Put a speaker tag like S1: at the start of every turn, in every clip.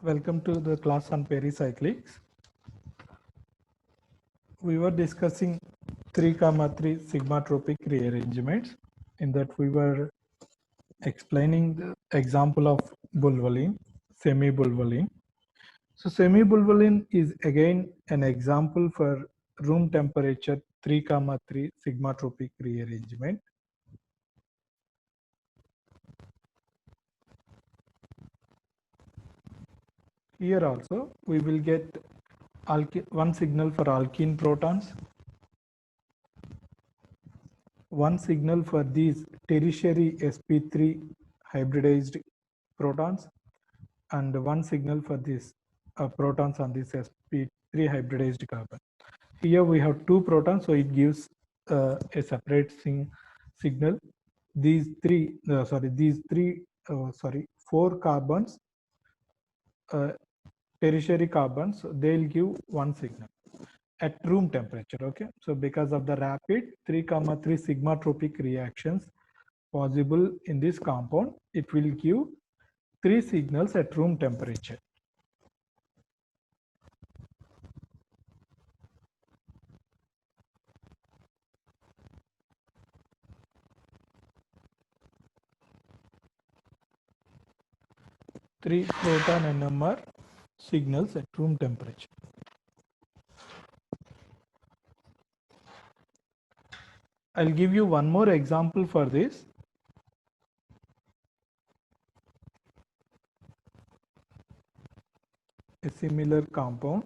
S1: Welcome to the class on pericyclics. We were discussing 3, 3 sigmatropic rearrangements. In that we were explaining the example of bulvalene, semi-bulvalene. So semi-bulvalene is again an example for room temperature 3, 3 sigmatropic rearrangement. Here also we will get one signal for alkene protons, one signal for these tertiary sp3 hybridized protons, and one signal for these protons on this sp3 hybridized carbon. Here we have two protons, so it gives a separate signal. These four carbons, tertiary carbons, they'll give one signal at room temperature. Okay, so because of the rapid 3, 3 sigmatropic reactions possible in this compound, it will give three signals at room temperature. Three proton NMR signals at room temperature. I'll give you one more example for this. A similar compound.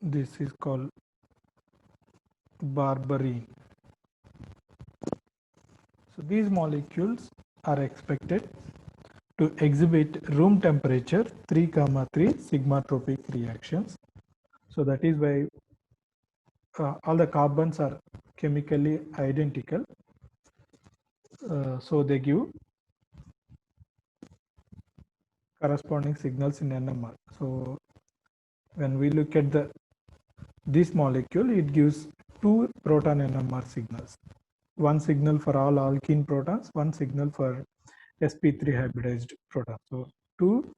S1: This is called berberine. So these molecules are expected to exhibit room temperature 3, 3 sigmatropic reactions. So that is why all the carbons are chemically identical. So they give corresponding signals in NMR. So when we look at this molecule, it gives two proton NMR signals. One signal for all alkene protons, one signal for sp3 hybridized protons. So two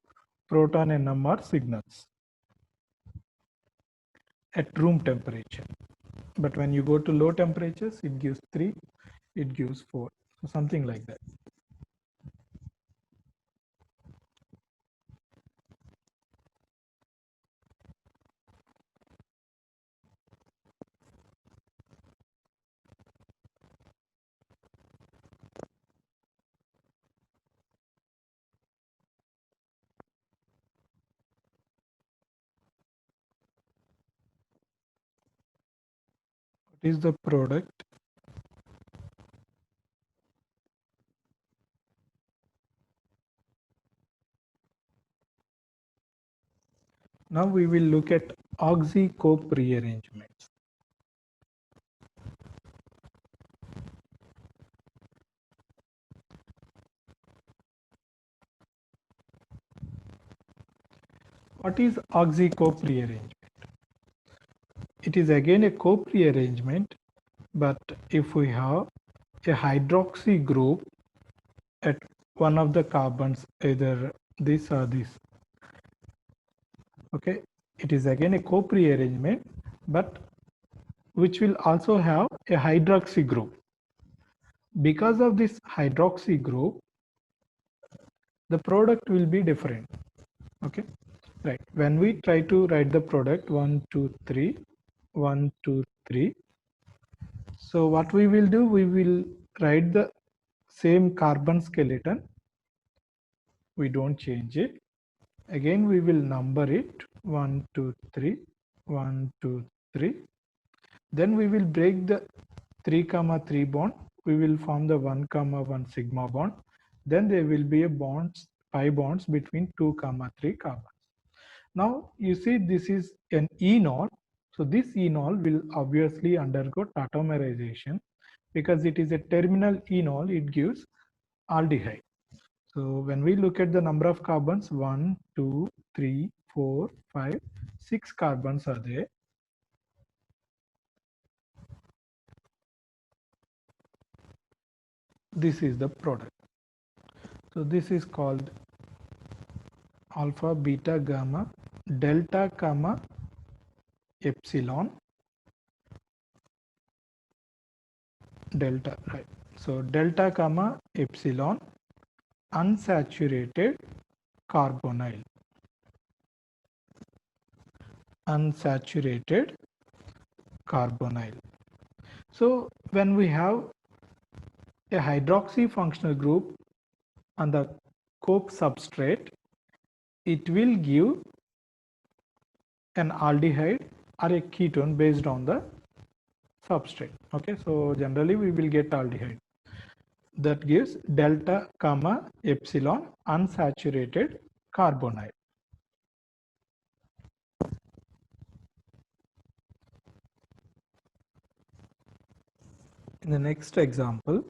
S1: proton NMR signals at room temperature. But when you go to low temperatures, it gives 3, it gives 4. So something like that. What is the product? Now we will look at oxy-cope rearrangements. What is oxy-cope rearrangement? It is again a cope rearrangement, but if we have a hydroxy group at one of the carbons, either this or this, okay, it is again a cope rearrangement, but which will also have a hydroxy group. Because of this hydroxy group, the product will be different. Okay, right. When we try to write the product 1, 2, 3, 1, 2, 3. So what we will do, we will write the same carbon skeleton. We don't change it. Again, we will number it 1, 2, 3, 1, 2, 3. Then we will break the 3, 3 bond. We will form the 1, 1 sigma bond. Then there will be a pi bonds between 2, 3 carbons. Now you see this is an enol. So this enol will obviously undergo tautomerization because it is a terminal enol. It gives aldehyde. So when we look at the number of carbons, 1, 2, 3, 4, 5, 6 carbons are there. This is the product. So this is called alpha, beta, gamma, delta, comma, epsilon, delta, right? So delta, comma, epsilon, unsaturated carbonyl, unsaturated carbonyl. So when we have a hydroxy functional group on the cope substrate, it will give an aldehyde or a ketone based on the substrate. Okay, so generally we will get aldehyde. That gives delta, comma, epsilon, unsaturated carbonyl. In the next example,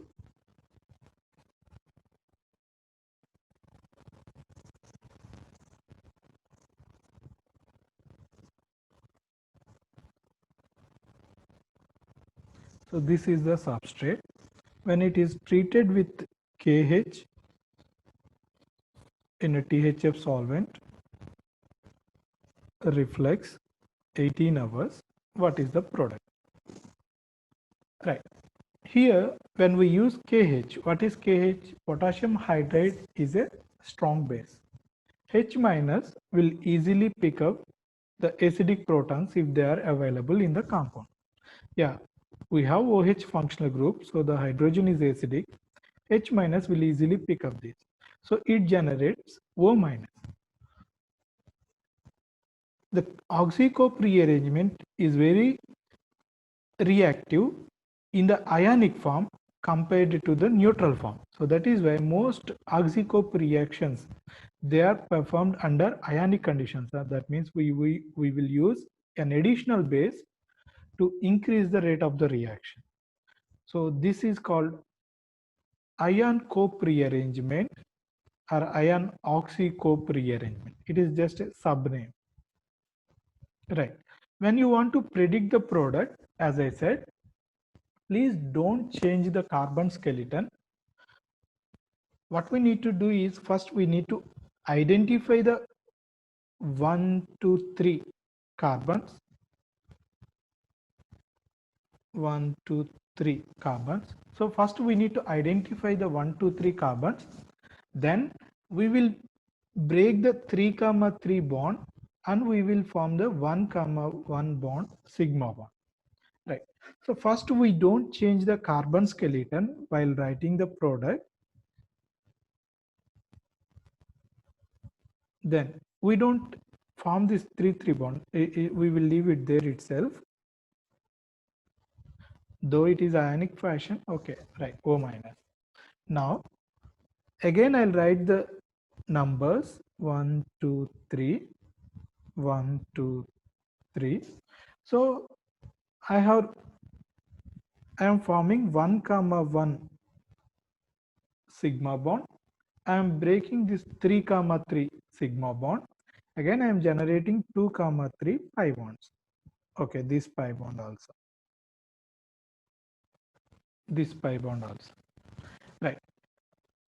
S1: so this is the substrate. When it is treated with KH in a THF solvent, reflex 18 hours, what is the product? Right. Here, when we use KH, what is KH? Potassium hydride is a strong base. H minus will easily pick up the acidic protons if they are available in the compound. Yeah, we have OH functional group, so the hydrogen is acidic. H minus will easily pick up this. So it generates O minus. The oxy-cope rearrangement is very reactive in the ionic form compared to the neutral form. So that is why most oxy-cope reactions, they are performed under ionic conditions. That means we will use an additional base to increase the rate of the reaction. So this is called ion cope rearrangement or ion oxy-cope rearrangement. It is just a sub-name. Right. When you want to predict the product, as I said, please don't change the carbon skeleton. What we need to do is first we need to identify the 1, 2, 3 carbons. 1, 2, 3 carbons. So first we need to identify the 1, 2, 3 carbons. Then we will break the 3, 3 bond and we will form the 1, 1 bond sigma bond. Right. So first we don't change the carbon skeleton while writing the product. Then we don't form this 3-3 bond. We will leave it there itself. Though it is ionic fashion. Okay, right. O minus. Now again I'll write the numbers 1, 2, 3, 1, 2, 3. So I am forming 1, 1 sigma bond. I am breaking this 3, 3 sigma bond. Again I am generating 2, 3 pi bonds. Okay, this pi bond also. This pi bond also. Right.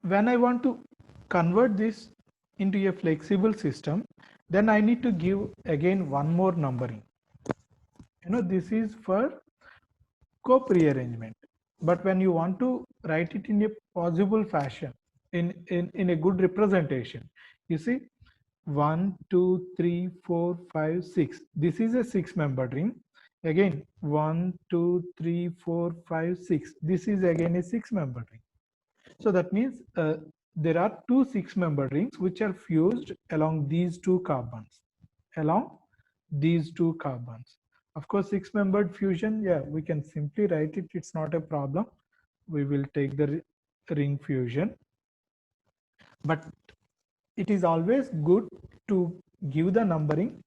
S1: When I want to convert this into a flexible system, then I need to give again one more numbering. This is for cope rearrangement. But when you want to write it in a possible fashion, in a good representation, you see 1, 2, 3, 4, 5, 6. This is a 6-membered ring. Again 1, 2, 3, 4, 5, 6. This is again a 6-membered ring. So that means there are two 6-membered rings which are fused along these two carbons. Along these two carbons. Of course, 6-membered fusion, yeah, we can simply write it. It's not a problem. We will take the ring fusion. But it is always good to give the numbering.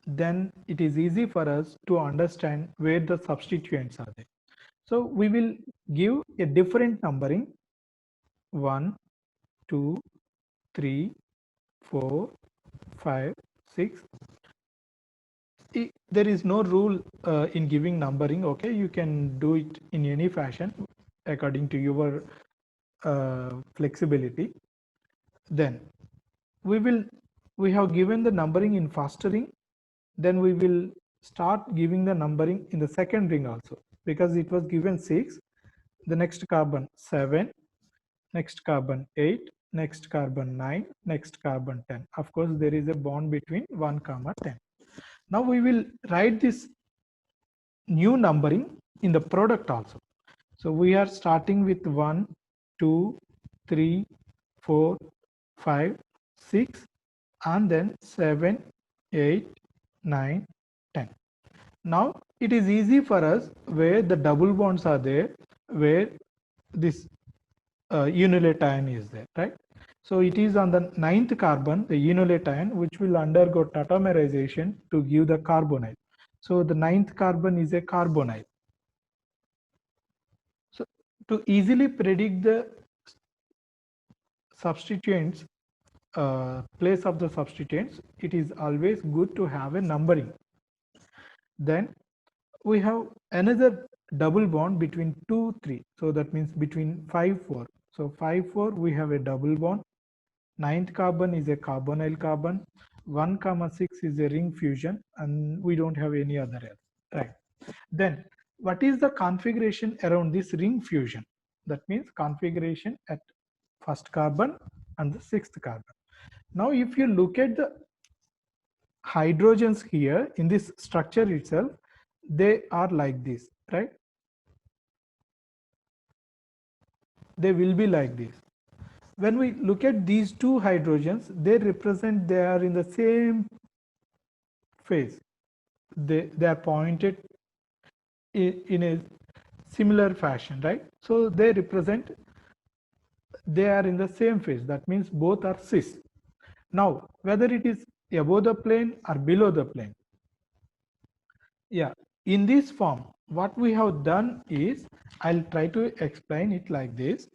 S1: Then it is easy for us to understand where the substituents are there. So we will give a different numbering 1, 2, 3, 4, 5, 6. There is no rule in giving numbering. Okay, you can do it in any fashion according to your flexibility. Then we have given the numbering in first ring. Then we will start giving the numbering in the second ring also, because it was given 6, the next carbon 7, next carbon 8, next carbon 9, next carbon 10. Of course, there is a bond between 1 comma 10. Now we will write this new numbering in the product also. So we are starting with 1, 2, 3, 4, 5, 6, and then 7, 8, 9, 10. Now it is easy for us where the double bonds are there, where this unilate ion is there, right? So it is on the 9th carbon, the unilate ion, which will undergo tautomerization to give the carbonyl. So the 9th carbon is a carbonyl. So to easily predict the substituents, place of the substituents, it is always good to have a numbering. Then we have another double bond between 2, 3. So that means between 5, 4. So 5, 4, we have a double bond. 9th carbon is a carbonyl carbon. 1 comma 6 is a ring fusion, and we don't have any other else, right? Then what is the configuration around this ring fusion? That means configuration at first carbon and the 6th carbon. Now if you look at the hydrogens here in this structure itself, they are like this, right? They will be like this. When we look at these two hydrogens, they are in the same phase. They are pointed in a similar fashion, right? So they are in the same phase. That means both are cis. Now whether it is above the plane or below the plane, yeah, in this form what we have done is, I'll try to explain it like this.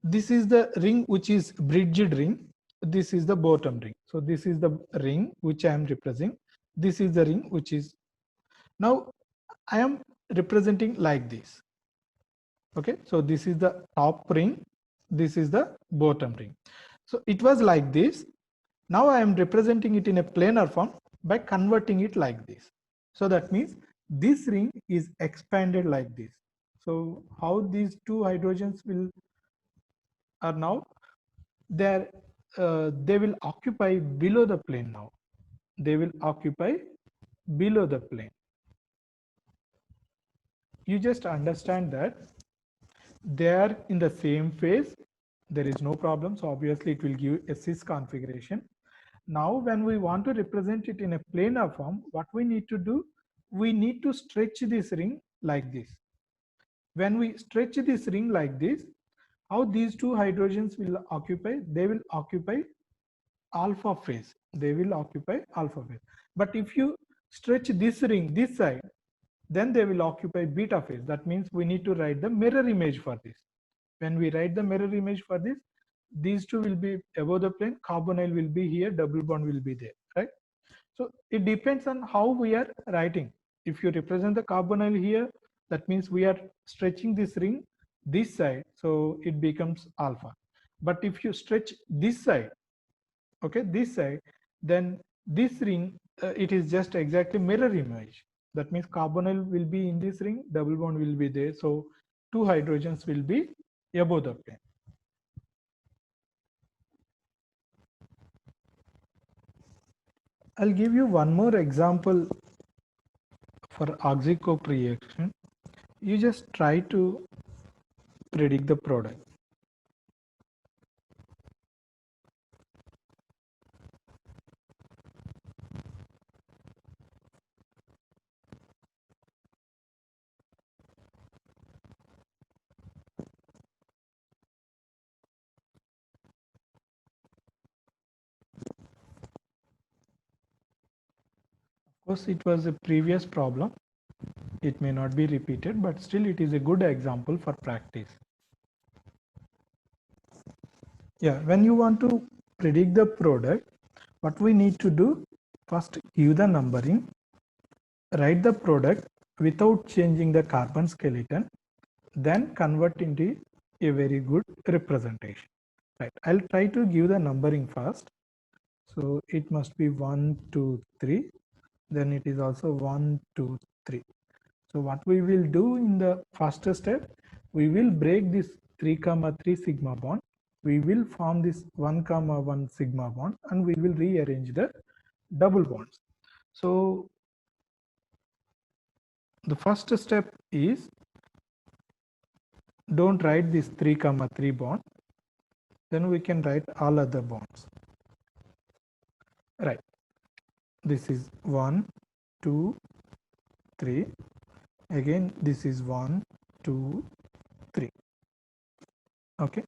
S1: This is the ring which is bridged ring, this is the bottom ring. So this is the ring which I am representing, this is the ring which is, now I am representing like this. Okay, so this is the top ring, this is the bottom ring. So it was like this. Now I am representing it in a planar form by converting it like this. So that means this ring is expanded like this. So how these two hydrogens will are now, they will occupy below the plane. Now they will occupy below the plane. You just understand that they are in the same phase, there is no problem. So obviously it will give a cis configuration. Now when we want to represent it in a planar form, what we need to do, we need to stretch this ring like this. When we stretch this ring like this, how these two hydrogens will occupy, they will occupy alpha phase, they will occupy alpha phase. But if you stretch this ring this side, then they will occupy beta phase. That means we need to write the mirror image for this. When we write the mirror image for this, these two will be above the plane, carbonyl will be here, double bond will be there, right? So it depends on how we are writing. If you represent the carbonyl here, that means we are stretching this ring this side, so it becomes alpha. But if you stretch this side, okay, this side, then this ring, it is just exactly mirror image. That means carbonyl will be in this ring, double bond will be there, so two hydrogens will be above the plane. I'll give you one more example for Auxy-Cope reaction. You just try to predict the product. Of course, it was a previous problem. It may not be repeated, but still it is a good example for practice. Yeah, when you want to predict the product, what we need to do, first give the numbering, write the product without changing the carbon skeleton, then convert into a very good representation. Right, I'll try to give the numbering first. So it must be 1, 2, 3. Then it is also 1, 2, 3. So what we will do in the first step, we will break this 3, 3 sigma bond. We will form this 1, 1 sigma bond, and we will rearrange the double bonds. So the first step is, don't write this 3, 3 bond. Then we can write all other bonds. Right. This is 1, 2, 3. Again, this is 1, 2, 3. Okay.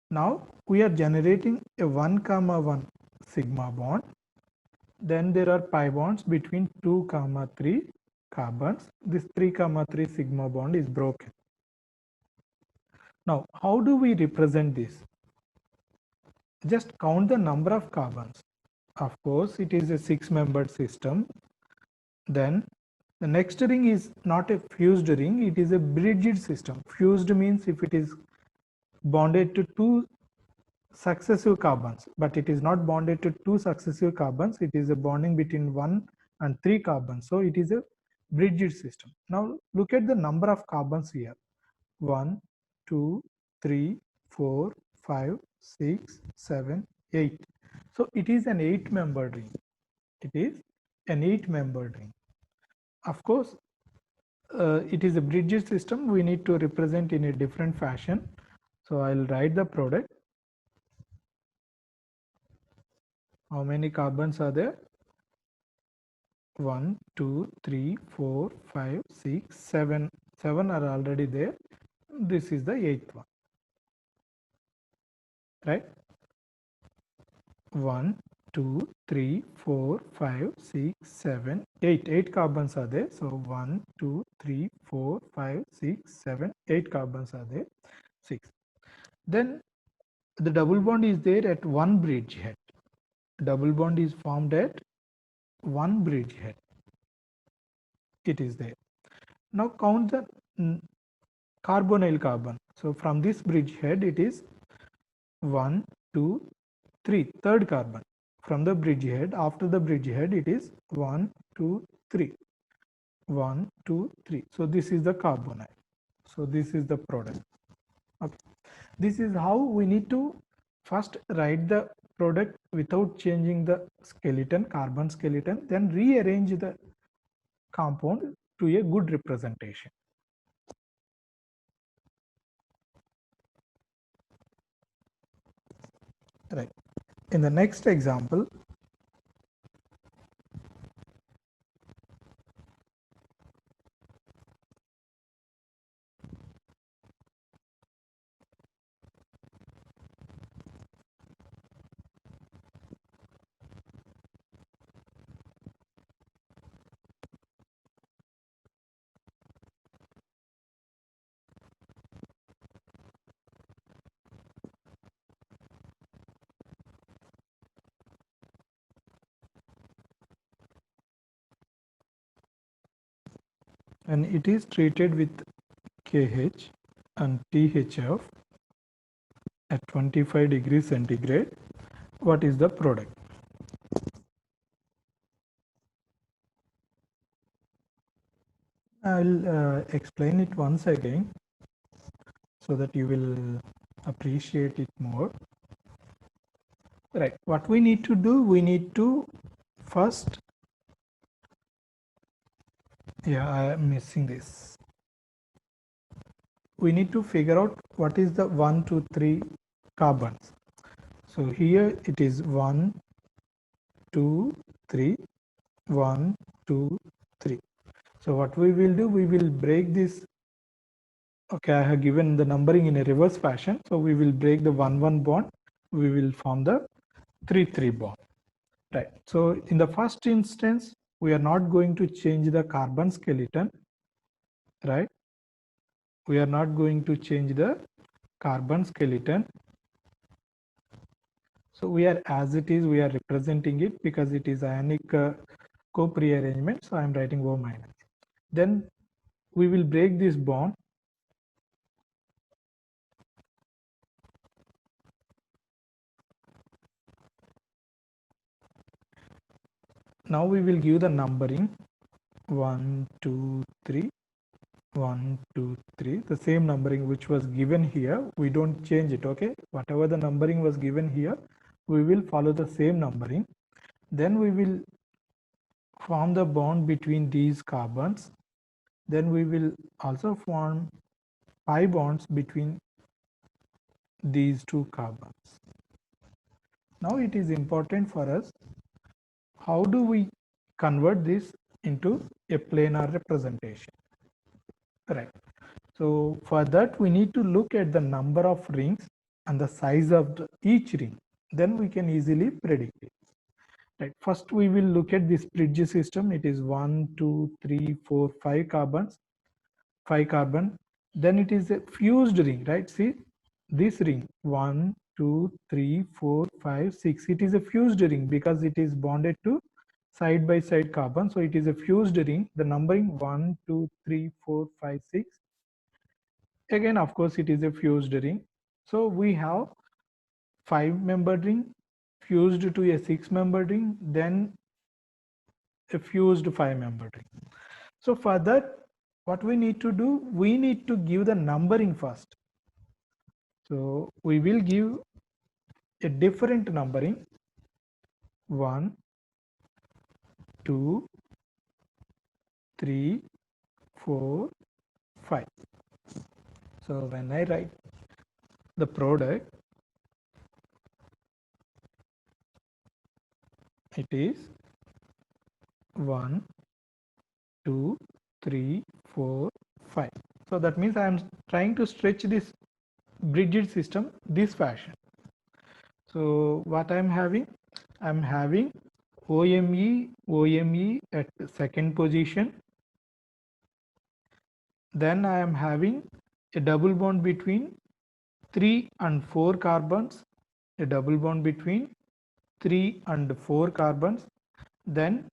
S1: Now we are generating a 1, 1 sigma bond. Then there are pi bonds between 2, 3 carbons. This 3, 3 sigma bond is broken. Now, how do we represent this? Just count the number of carbons. Of course, it is a 6-membered system. Then the next ring is not a fused ring, it is a bridged system. Fused means if it is bonded to 2 successive carbons, but it is not bonded to 2 successive carbons, it is a bonding between 1 and 3 carbons. So it is a bridged system. Now look at the number of carbons here. 1, 2, 3, 4, 5, 6, 7, 8. So it is an 8-membered ring. It is an 8-membered ring. Of course, it is a bridged system. We need to represent in a different fashion. So I'll write the product. How many carbons are there? 1, 2, 3, 4, 5, 6, 7. 7 are already there. This is the 8th one. Right? 1, 2, 3, 4, 5, 6, 7, 8. 8 carbons are there. So 1, 2, 3, 4, 5, 6, 7, 8 carbons are there. 6. Then the double bond is there at one bridgehead. Double bond is formed at one bridgehead. It is there. Now count the carbonyl carbon. So from this bridgehead, it is 1, 2, 3, third carbon. From the bridgehead, after the bridgehead, it is 1, 2, 3. 1, 2, 3. So this is the carbonyl. So this is the product. Okay. This is how we need to first write the product without changing the skeleton, carbon skeleton, then rearrange the compound to a good representation. Right. In the next example, and it is treated with KH and THF at 25 degrees centigrade. What is the product? I'll explain it once again so that you will appreciate it more. Right. What we need to do, we need to first, yeah, I am missing this. We need to figure out what is the 1, 2, 3 carbons. So here it is 1, 2, 3, 1, 2, 3. So what we will do, we will break this. Okay, I have given the numbering in a reverse fashion. So we will break the 1, 1 bond. We will form the 3, 3 bond. Right. So in the first instance, we are not going to change the carbon skeleton. Right. We are not going to change the carbon skeleton. So we are, as it is, we are representing it because it is ionic co-rearrangement. So I am writing O minus. Then we will break this bond. Now we will give the numbering 1, 2, 3, 1, 2, 3. The same numbering which was given here. We don't change it. Okay. Whatever the numbering was given here, we will follow the same numbering. Then we will form the bond between these carbons. Then we will also form pi bonds between these two carbons. Now it is important for us, how do we convert this into a planar representation? Right. So for that we need to look at the number of rings and the size of each ring. Then we can easily predict it. Right. First we will look at this bridge system. It is 1, 2, 3, 4, 5 carbons. 5 carbon. Then it is a fused ring, right? See this ring 1, 2, 3, 4, 5, 6. It is a fused ring because it is bonded to side by side carbon. So it is a fused ring. The numbering 1, 2, 3, 4, 5, 6. Again, of course, it is a fused ring. So we have 5-membered ring fused to a 6-membered ring, then a fused 5-membered ring. So for that, what we need to do, we need to give the numbering first. So we will give a different numbering 1, 2, 3, 4, 5. So when I write the product, it is 1, 2, 3, 4, 5. So that means I am trying to stretch this bridged system this fashion. So what I am having? I am having OMe at second position. Then I am having a double bond between 3 and 4 carbons, a double bond between 3 and 4 carbons. Then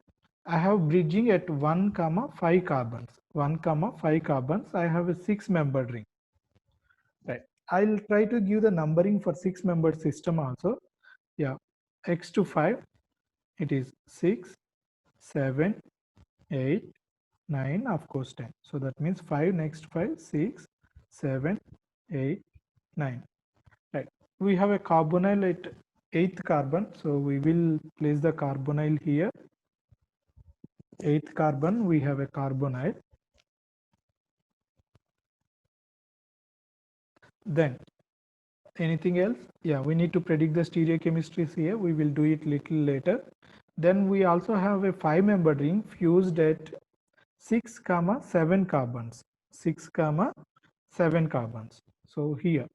S1: I have bridging at 1, 5 carbons. 1, 5 carbons. I have a 6-membered ring. Right. I'll try to give the numbering for 6-membered system also. Yeah. X to 5. It is 6, 7, 8, 9, of course 10. So that means 5, next 5, 6, 7, 8, 9. Right. We have a carbonyl at 8th carbon. So we will place the carbonyl here. 8th carbon, we have a carbonyl. Then anything else? Yeah, we need to predict the stereochemistries here. We will do it little later. Then we also have a 5-membered ring fused at 6, 7 carbons. 6, 7 carbons. So here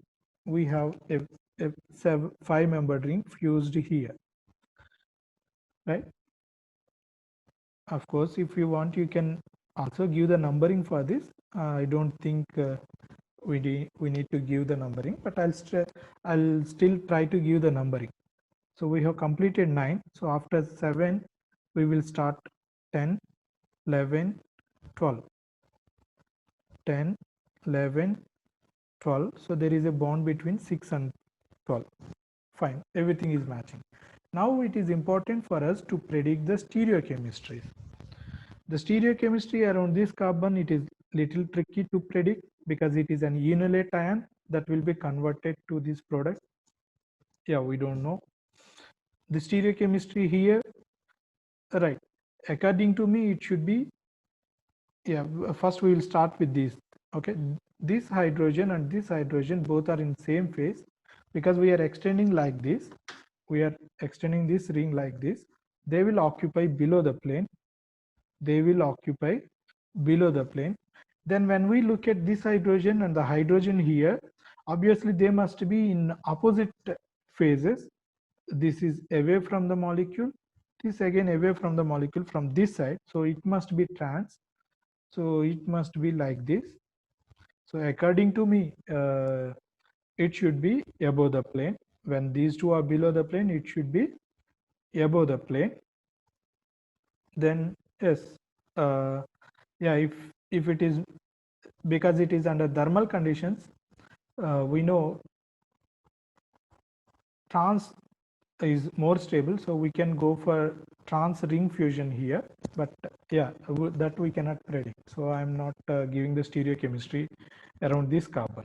S1: we have a 5-membered ring fused here, right? Of course, if you want, you can also give the numbering for this. I don't think we need to give the numbering, but I'll still try to give the numbering. So we have completed 9. So after 7, we will start 10, 11, 12. 10, 11, 12. So there is a bond between 6 and 12. Fine, everything is matching. Now it is important for us to predict the stereochemistry. The stereochemistry around this carbon, it is little tricky to predict because it is an enolate ion that will be converted to this product. Yeah, we don't know. The stereochemistry here, right, according to me, it should be, yeah, first we will start with this. Okay, this hydrogen and this hydrogen both are in same phase because we are extending like this. We are extending this ring like this. They will occupy below the plane. They will occupy below the plane. Then when we look at this hydrogen and the hydrogen here, obviously they must be in opposite phases. This is away from the molecule, this again away from the molecule from this side. So it must be trans. So it must be like this. So according to me, it should be above the plane. when these two are below the plane, it should be above the plane. Then yes, yeah, if it is, because it is under thermal conditions, we know trans is more stable, so we can go for trans ring fusion here. But yeah, that we cannot predict, so I'm not giving the stereochemistry around this carbon.